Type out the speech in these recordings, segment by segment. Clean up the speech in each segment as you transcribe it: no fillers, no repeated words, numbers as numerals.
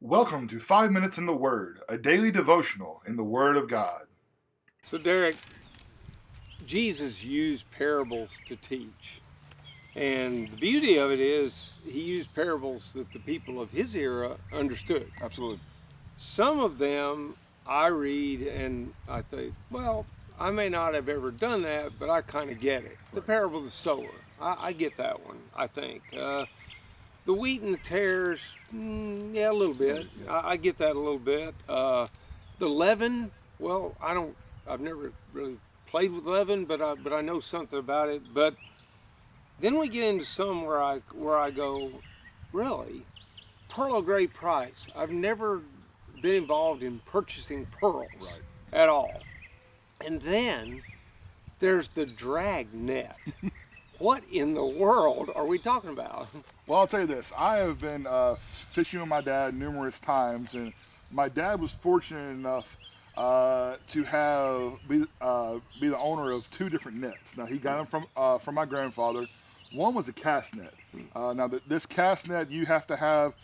Welcome to 5 Minutes in the Word, a daily devotional in the Word of God. So, Derek, Jesus used parables to teach. And the beauty of it is he used parables that the people of his era understood. Absolutely. Some of them I read and I think, well, I may not have ever done that, but I kind of get it. The Right. parable of the sower, I get that one, I think. The wheat and the tares, yeah, a little bit. Yeah. I get that a little bit. The leaven, well, I've never really played with leaven, but I know something about it. But then we get into some where I go, really, pearl of great price. I've never been involved in purchasing pearls Right. at all. And then there's the drag net. What in the world are we talking about? Well, I'll tell you this. I have been fishing with my dad numerous times, and my dad was fortunate enough to be the owner of two different nets. Now he got them from my grandfather. One was a cast net. This cast net, you have to have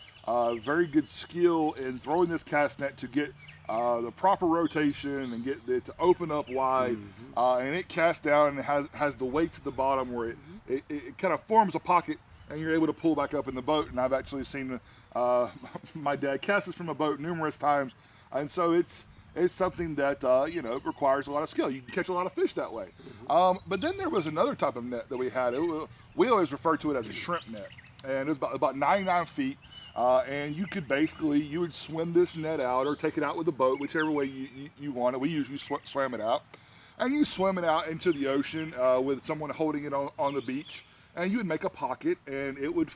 very good skill in throwing this cast net to get the proper rotation and get it to open up wide, and it casts down and it has the weights at the bottom where it kind of forms a pocket and you're able to pull back up in the boat. And I've actually seen my dad cast this from a boat numerous times, and so it's something that requires a lot of skill. You can catch a lot of fish that way. But then there was another type of net that we had. We always refer to it as a shrimp net, and it was about 99 feet. And you would swim this net out or take it out with the boat, whichever way you want it. We usually swam it out. And you swim it out into the ocean with someone holding it on the beach. And you would make a pocket and it would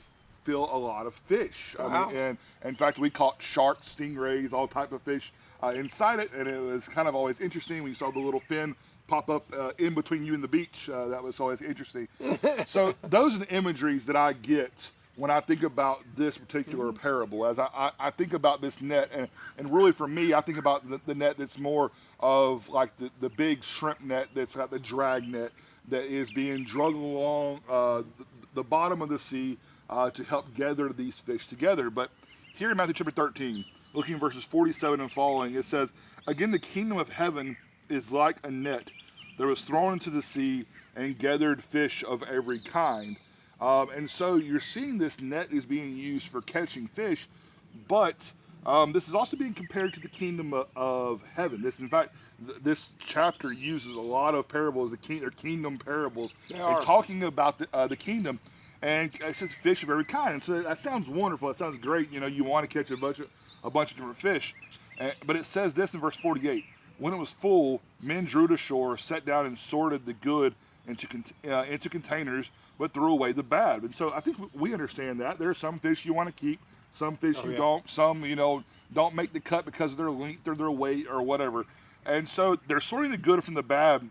fill a lot of fish. Wow. And in fact, we caught sharks, stingrays, all type of fish inside it. And it was kind of always interesting when you saw the little fin pop up in between you and the beach. That was always interesting. So those are the imageries that I get when I think about this particular parable. As I think about this net, and really for me, I think about the net that's more of like the big shrimp net that's got the drag net that is being dragged along the bottom of the sea to help gather these fish together. But here in Matthew chapter 13, looking at verses 47 and following, it says, "Again, the kingdom of heaven is like a net that was thrown into the sea and gathered fish of every kind." And so you're seeing this net is being used for catching fish, but this is also being compared to the kingdom of heaven. In fact, this chapter uses a lot of parables, they're kingdom parables, and talking about the kingdom. And it says fish of every kind. And so that sounds wonderful. That sounds great. You want to catch a bunch of different fish. But it says this in verse 48. "When it was full, men drew to shore, sat down and sorted the good into containers, but threw away the bad." And so I think we understand that. There are some fish you want to keep, some fish you don't. Some, don't make the cut because of their length or their weight or whatever. And so they're sorting the good from the bad.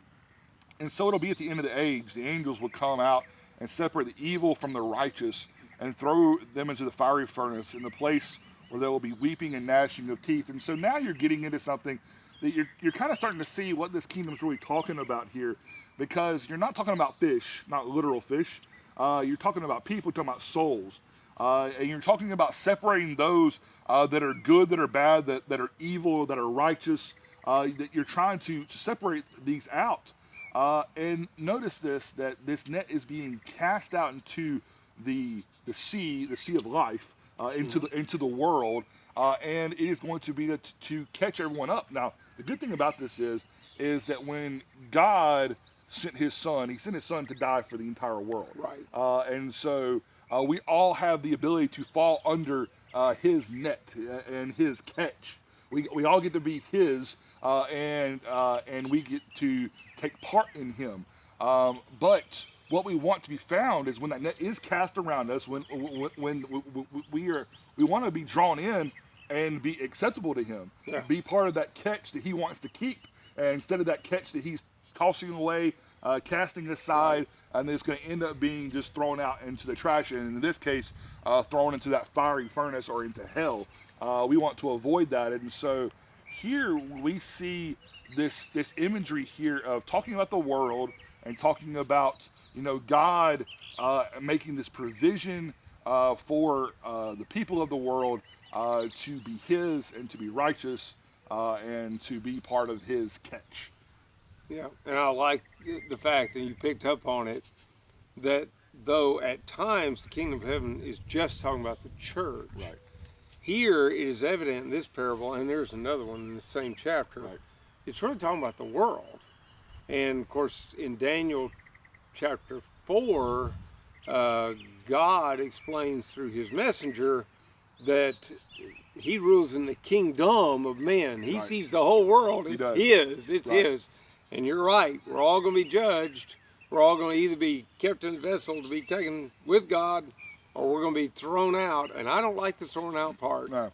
And so it'll be at the end of the age. The angels will come out and separate the evil from the righteous and throw them into the fiery furnace, in the place where there will be weeping and gnashing of teeth. And so now you're getting into something that you're kind of starting to see what this kingdom's really talking about here, because you're not talking about fish, not literal fish. You're talking about people, you're talking about souls. And you're talking about separating those that are good, that are bad, that are evil, that are righteous, that you're trying to separate these out. And notice that this net is being cast out into the sea of life, into the world, and it is going to be to catch everyone up. Now, the good thing about this is that when God sent his son, he sent his son to die for the entire world. Right. And so we all have the ability to fall under his net and his catch. We all get to be his, and we get to take part in him. But what we want to be found is when that net is cast around us, when we want to be drawn in and be acceptable to him, be part of that catch that he wants to keep, and instead of that catch that he's tossing away, casting aside, and it's going to end up being just thrown out into the trash, and in this case, thrown into that fiery furnace or into hell. We want to avoid that, and so here we see this imagery here of talking about the world and talking about God making this provision for the people of the world to be His and to be righteous and to be part of His catch. Yeah, and I like the fact, and you picked up on it, that though at times the kingdom of heaven is just talking about the church, Right. here it is evident in this parable, and there's another one in the same chapter. Right. It's really talking about the world. And of course, in Daniel chapter 4, God explains through his messenger that he rules in the kingdom of men. He Right. sees the whole world. He It's does. his. It's Right. his. And you're right. We're all going to be judged. We're all going to either be kept in a vessel to be taken with God, or we're going to be thrown out. And I don't like the thrown out part. No.